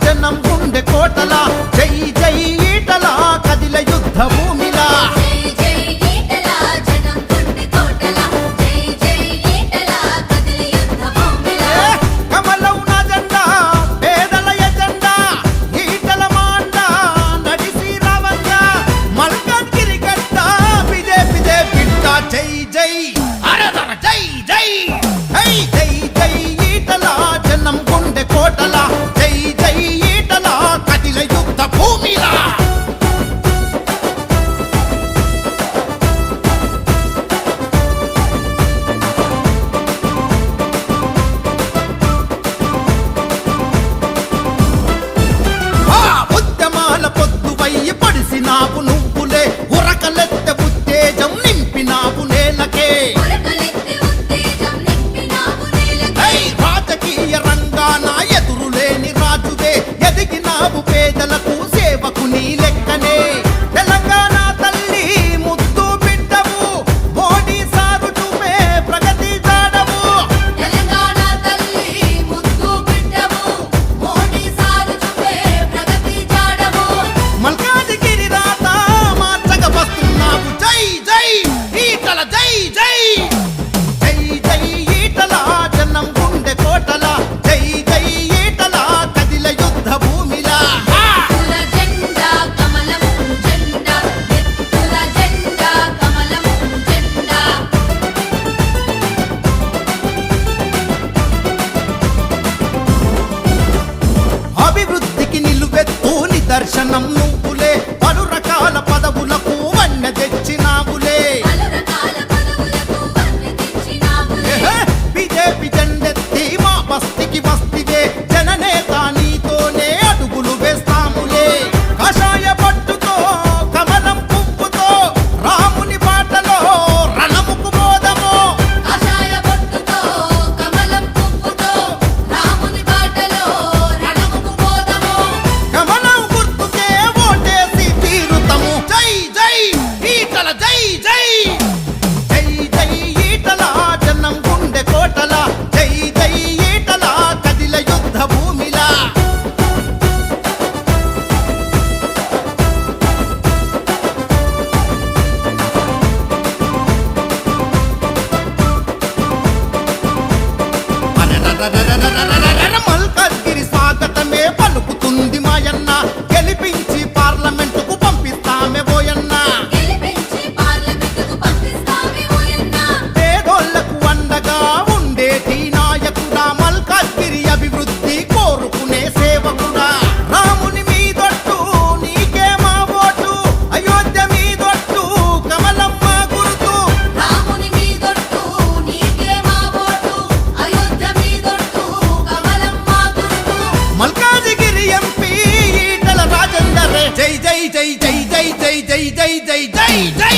జనం గుండె కోటల జై జై ఈటల కదిల యుద్ధ భూమిలా కమలం నా జెండా పేదల ఎజెండా ఈటల మాండ నడిసి రావంగా మల్కాజ్గిరి గడ్డ బిజెపిదే బిడ్డ జై జై అరదర జై జై హై జై జై ఈటల జనం గుండె కోటల జై జై ఈటల కదిల యుద్ధ భూమిలా ఉద్యమాల పొద్దువయ్యి పడిసినావు నువ్వులే ఉరకలెత్తె ఉత్తేజం నింపినావు నేలకే రాజకీయ రంగాన ఎదురులేని రాజువే ఎదిగినావు పేదలకు సేవకు నీ లెక్కనే తెలంగాణ తల్లి ముద్దు బిడ్డవు మోడీ సారు చూపే ప్రగతి జాడవు మల్కాజిగిరి రాత మార్చగ వస్తున్నావు జై జై ఈటల జై జై జై జై ఈటల జనం గుండె కోటల జై జై ఈటల కదిల యుద్ధ భూమిలా అభివృద్ధికి నిలువెత్తు నిదర్శనం నువ్వులే పలు రకాల పదవులకు వన్నె తెచ్చినావులే బిజెపి జెండెత్తి మా బస్తికి వస్తివే జననేత నీతోనే అడుగులు వేస్తాములే కషాయ పట్టుతో కమలం పువ్వుతో రాముని బాటలో రణముకు మోదము కమలం గుర్తుకే ఓటేసి తీరుతము జై జై ఈటల జై జై జై జై ఈటల జనం గుండె కోటల జై జై ఈటల కదిల యుద్ధ భూమిలా మల్కాజ్గిరి స్వాగతమే పలుకుతుంది మాయన్న గెలిపించి పార్లమెంటుకు పంపిస్తామే పోయన్న పేదోళ్లకు అండగా ఉండేటి నాయకుడా మల్కాజ్గిరి అభివృద్ధి కోరుకునే సేవకుడా రాముని మీదొట్టు నీకే మా ఓటు అయోధ్య మీదొట్టు కమలమ్మ గుర్తు మల్కాజిగిరి ఎంపీ ఈటల రాజేందర్ జై జై జై జై జై జై జై జై జై జై జై